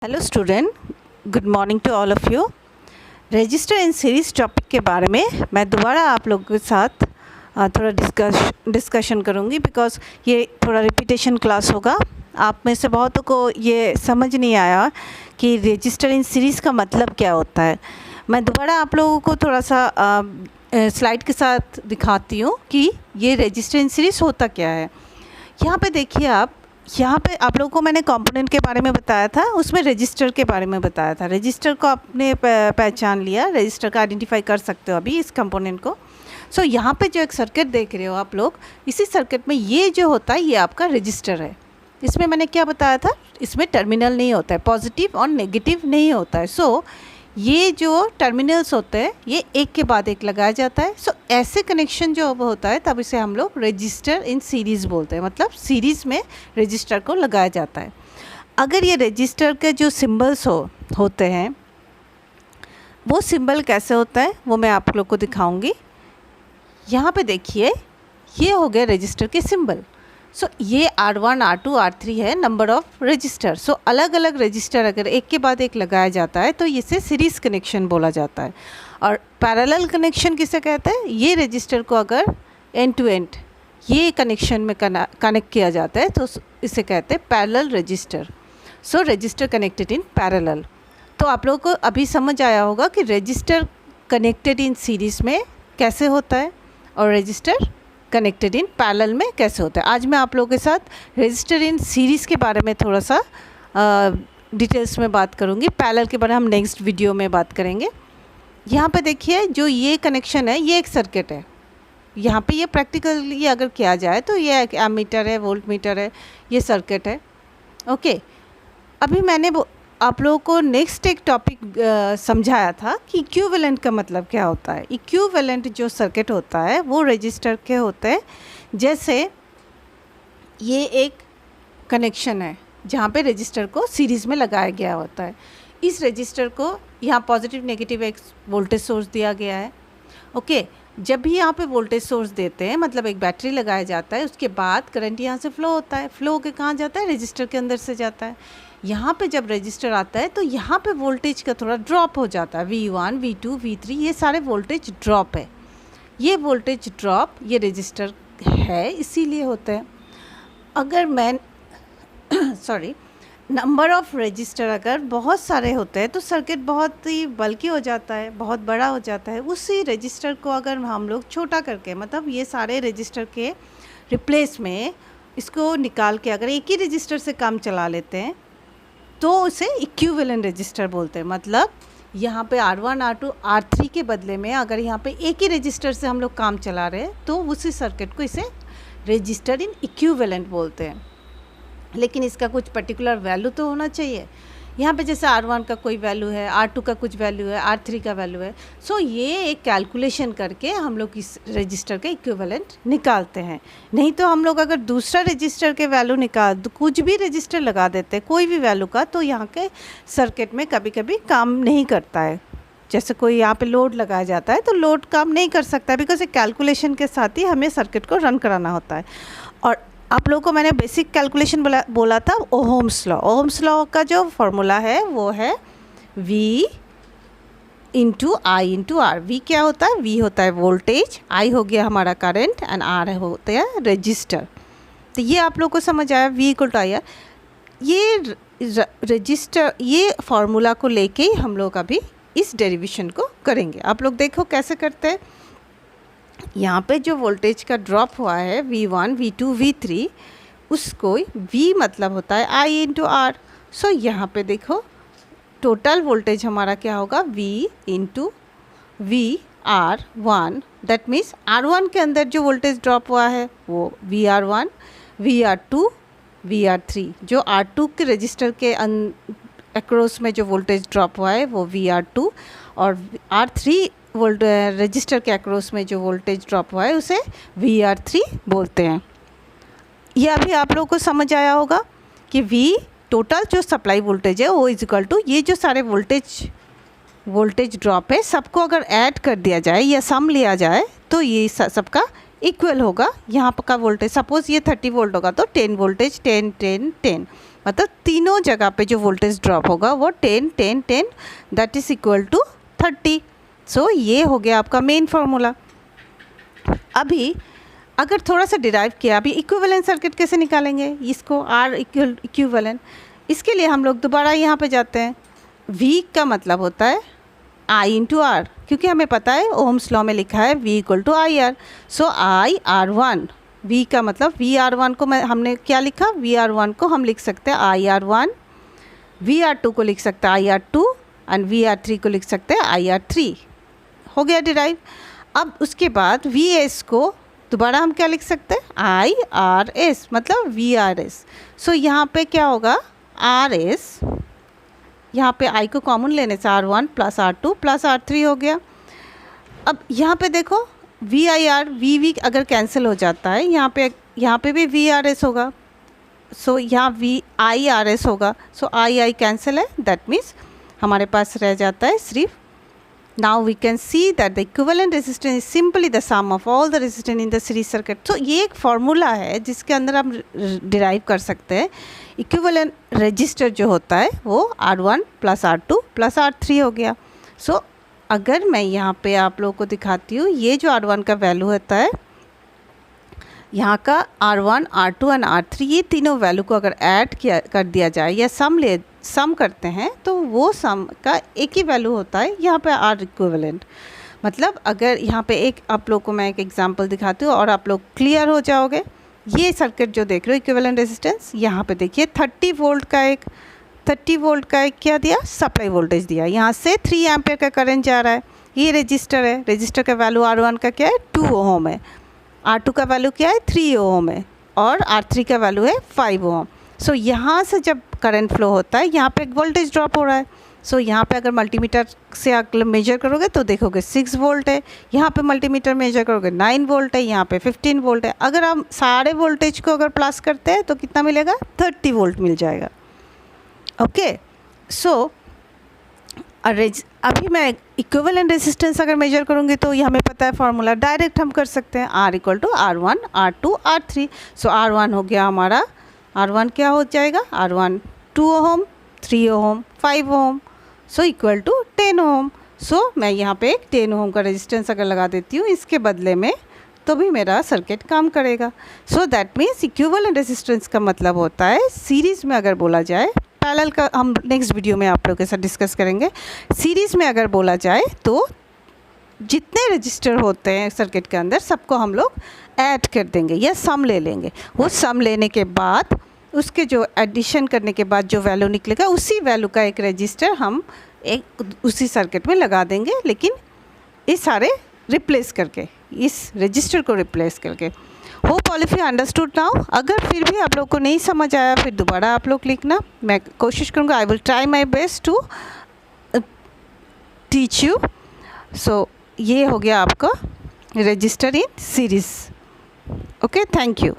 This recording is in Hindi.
Hello student, good morning to all of you. Register in series topic के बारे में मैं दोबारा आप लोगों के साथ थोड़ा डिस्कशन करूँगी बिकॉज़ ये थोड़ा रिपीटेशन क्लास होगा। आप में से बहुतों को ये समझ नहीं आया कि रजिस्टर इन सीरीज़ का मतलब क्या होता है। मैं दोबारा आप लोगों को थोड़ा सा स्लाइड के साथ दिखाती हूँ कि ये रजिस्टर इन सीरीज़ होता क्या है। यहाँ पे देखिए यहाँ पे आप लोगों को मैंने कंपोनेंट के बारे में बताया था, उसमें रजिस्टर के बारे में बताया था। रजिस्टर को आपने पहचान लिया, रजिस्टर का आइडेंटिफाई कर सकते हो अभी इस कंपोनेंट को। सो यहाँ पे जो एक सर्किट देख रहे हो आप लोग, इसी सर्किट में ये जो होता है ये आपका रजिस्टर है। इसमें मैंने क्या बताया था, इसमें टर्मिनल नहीं होता है, पॉजिटिव और नेगेटिव नहीं होता है। सो ये जो टर्मिनल्स होते हैं ये एक के बाद एक लगाया जाता है। सो ऐसे कनेक्शन जो अब होता है तब इसे हम लोग रजिस्टर इन सीरीज़ बोलते हैं, मतलब सीरीज़ में रजिस्टर को लगाया जाता है। अगर ये रजिस्टर के जो सिंबल्स होते हैं वो सिंबल कैसे होता है वो मैं आप लोग को दिखाऊंगी। यहाँ पे देखिए ये हो गया रजिस्टर के सिंबल। सो ये R1, R2, R3 है नंबर ऑफ़ रजिस्टर। सो अलग अलग रजिस्टर अगर एक के बाद एक लगाया जाता है तो इसे सीरीज़ कनेक्शन बोला जाता है। और पैरेलल कनेक्शन किसे कहते हैं, ये रजिस्टर को अगर एंड टू एंड ये कनेक्शन में कनेक्ट किया जाता है तो इसे कहते हैं parallel register. So register connected in parallel. तो आप लोगों को अभी समझ आया होगा कि रजिस्टर कनेक्टेड इन सीरीज़ में कैसे होता है और रजिस्टर कनेक्टेड इन पैरेलल में कैसे होता है। आज मैं आप लोगों के साथ रजिस्टर इन सीरीज़ के बारे में थोड़ा सा डिटेल्स में बात करूंगी। पैरेलल के बारे में हम नेक्स्ट वीडियो में बात करेंगे। यहाँ पे देखिए जो ये कनेक्शन है ये एक सर्किट है। यहाँ पे ये प्रैक्टिकली अगर किया जाए तो ये एक एमीटर है, वोल्ट मीटर है, ये सर्किट है। ओके, अभी मैंने आप लोगों को नेक्स्ट एक टॉपिक समझाया था कि इक्विवेलेंट का मतलब क्या होता है। इक्विवेलेंट जो सर्किट होता है वो रजिस्टर के होते हैं। जैसे ये एक कनेक्शन है जहाँ पे रजिस्टर को सीरीज़ में लगाया गया होता है। इस रजिस्टर को यहाँ पॉजिटिव नेगेटिव एक वोल्टेज सोर्स दिया गया है। ओके, जब भी यहाँ पे वोल्टेज सोर्स देते हैं मतलब एक बैटरी लगाया जाता है, उसके बाद करंट यहाँ से फ्लो होता है। फ्लो होकर कहाँ जाता है, रजिस्टर के अंदर से जाता है। यहाँ पे जब रजिस्टर आता है तो यहाँ पे वोल्टेज का थोड़ा ड्रॉप हो जाता है। V1, V2, V3 ये सारे वोल्टेज ड्रॉप है। ये वोल्टेज ड्रॉप ये रजिस्टर है इसीलिए होता है। अगर मैं नंबर ऑफ़ रजिस्टर अगर बहुत सारे होते हैं तो सर्किट बहुत ही बल्कि हो जाता है, बहुत बड़ा हो जाता है। उसी रजिस्टर को अगर हम लोग छोटा करके मतलब ये सारे रजिस्टर के रिप्लेस में इसको निकाल के अगर एक ही रजिस्टर से काम चला लेते हैं तो उसे इक्विवेलेंट रजिस्टर बोलते हैं। मतलब यहाँ पे R1, R2, R3 के बदले में अगर यहाँ पे एक ही रजिस्टर से हम लोग काम चला रहे हैं तो उसी सर्किट को इसे रजिस्टर इन इक्विवेलेंट बोलते हैं। लेकिन इसका कुछ पर्टिकुलर वैल्यू तो होना चाहिए। यहाँ पे जैसे R1 का कोई वैल्यू है, R2 का कुछ वैल्यू है, R3 का वैल्यू है। सो ये एक कैलकुलेशन करके हम लोग इस रजिस्टर का इक्विवेलेंट निकालते हैं। नहीं तो हम लोग अगर दूसरा रजिस्टर के वैल्यू कुछ भी रजिस्टर लगा देते हैं कोई भी वैल्यू का तो यहाँ के सर्किट में कभी कभी काम नहीं करता है। जैसे कोई यहाँ पे लोड लगाया जाता है तो लोड काम नहीं कर सकता है बिकॉज एक कैलकुलेशन के साथ ही हमें सर्किट को रन कराना होता है। और आप लोगों को मैंने बेसिक कैलकुलेशन बोला था ओहम्स लॉ। ओहम्स लॉ का जो फॉर्मूला है वो है V into I into R. V क्या होता है, V होता है वोल्टेज, I हो गया हमारा करंट एंड R होता है रजिस्टर। तो ये आप लोग को समझ आया, V equal to I R. ये रजिस्टर ये फार्मूला को लेके ही हम लोग अभी इस डेरिवेशन को करेंगे। आप लोग देखो कैसे करते हैं। यहाँ पे जो वोल्टेज का ड्रॉप हुआ है V1, V2, V3 उसको V मतलब होता है I इंटू आर। सो यहाँ पे देखो टोटल वोल्टेज हमारा क्या होगा V into VR1। That means R1 के अंदर जो वोल्टेज ड्रॉप हुआ है वो VR1, VR2, VR3। जो R2 के रजिस्टर के अक्रॉस में जो वोल्टेज ड्रॉप हुआ है वो VR2 और R3 वोल्ट रजिस्टर के अक्रॉस में जो वोल्टेज ड्रॉप हुआ है उसे VR3 बोलते हैं। ये अभी आप लोगों को समझ आया होगा कि V टोटल जो सप्लाई वोल्टेज है वो इज इक्वल टू ये जो सारे वोल्टेज ड्रॉप है सबको अगर ऐड कर दिया जाए या सम लिया जाए तो ये सबका इक्वल होगा। यहाँ का वोल्टेज सपोज़ ये 30 वोल्ट होगा तो 10 वोल्टेज 10 10 10 मतलब तीनों जगह पे जो वोल्टेज ड्रॉप होगा वो 10 10 10 दैट इज़ इक्वल टू 30। सो ये हो गया आपका मेन फार्मूला। अभी अगर थोड़ा सा डिराइव किया, अभी इक्विवेलेंट सर्किट कैसे निकालेंगे इसको, आर इक्विवेलेंट, इसके लिए हम लोग दोबारा यहाँ पे जाते हैं। V का मतलब होता है I इंटू आर, क्योंकि हमें पता है ओम्स लॉ में लिखा है V equal to I R. So IR1, V का मतलब VR1 को हमने क्या लिखा, VR1 को हम लिख सकते हैं IR1, VR2 को लिख सकते हैं IR2 एंड VR3 को लिख सकते हैं IR3। हो गया डिराइव। अब उसके बाद VS को दोबारा हम क्या लिख सकते हैं IRS, मतलब VRS। सो यहाँ पे क्या होगा RS, यहाँ पे I को कॉमन लेने से R1 plus R2 plus R3 हो गया। अब यहाँ पे देखो VIR VV अगर कैंसिल हो जाता है, यहाँ पे भी VRS होगा। सो यहाँ VIRS होगा। सो I कैंसिल है, दैट मीन्स हमारे पास रह जाता है सिर्फ। Now we can see that the equivalent resistance is simply the sum of all the resistance in the series circuit. So ये एक फार्मूला है जिसके अंदर हम डिराइव कर सकते हैं। इक्विवेलेंट रजिस्टर जो होता है वो R1 plus R2 plus R3 हो गया। सो अगर मैं यहाँ पे आप लोगों को दिखाती हूँ, ये जो R1 का वैल्यू होता है, यहाँ का R1 R2 एंड R3, ये तीनों वैल्यू को अगर ऐड कर दिया जाए या सम करते हैं तो वो सम का एक ही वैल्यू होता है यहाँ पे R इक्विवेलेंट। मतलब अगर यहाँ पे एक आप लोग को मैं एक एग्जांपल दिखाती हूँ और आप लोग क्लियर हो जाओगे। ये सर्किट जो देख रहे हो इक्विवेलेंट रेजिस्टेंस, यहाँ पे देखिए 30 वोल्ट का एक क्या दिया, सप्लाई वोल्टेज दिया। यहाँ से 3 एम्पियर का करंट जा रहा है। ये रजिस्टर है, रजिस्टर का वैल्यू R1 का क्या है 2 ओम है, R2 का वैल्यू क्या है 3 ओम है और R3 का वैल्यू है 5 ओम। सो यहाँ से जब करंट फ्लो होता है, यहाँ पे एक वोल्टेज ड्रॉप हो रहा है। सो यहाँ पे अगर मल्टीमीटर से अगर मेजर करोगे तो देखोगे 6 वोल्ट है, यहाँ पे मल्टीमीटर मेजर करोगे 9 वोल्ट है, यहाँ पे 15 वोल्ट है। अगर हम सारे वोल्टेज को अगर प्लस करते हैं तो कितना मिलेगा, 30 वोल्ट मिल जाएगा। ओके, सो अभी मैं इक्विवेलेंट रेजिस्टेंस अगर मेजर करूँगी तो ये हमें पता है फार्मूला, डायरेक्ट हम कर सकते हैं R equal to R1 R2 R3। So R1 हो गया हमारा, R1 क्या हो जाएगा, R1 2 Om 3 Om 5 Om, so equal to 10 ओम। सो मैं यहाँ पे एक 10 ओम का रेजिस्टेंस अगर लगा देती हूँ इसके बदले में, तो भी मेरा सर्किट काम करेगा। So that means equivalent resistance का मतलब होता है सीरीज़ में अगर बोला जाए, पैरेलल का हम नेक्स्ट वीडियो में आप लोगों के साथ डिस्कस करेंगे। सीरीज़ में अगर बोला जाए तो जितने रजिस्टर होते हैं सर्किट के अंदर सबको हम लोग ऐड कर देंगे या सम ले लेंगे। वो सम लेने के बाद उसके जो एडिशन करने के बाद जो वैल्यू निकलेगा, उसी वैल्यू का एक रजिस्टर हम एक उसी सर्किट में लगा देंगे, लेकिन ये सारे रिप्लेस करके, इस रजिस्टर को रिप्लेस करके। Hope all of you understood now. अगर फिर भी आप लोग को नहीं समझ आया फिर दोबारा आप लोग लिखना, मैं कोशिश करूँगा, I will try my best to teach you. So ये हो गया आपका register in series. Okay, thank you.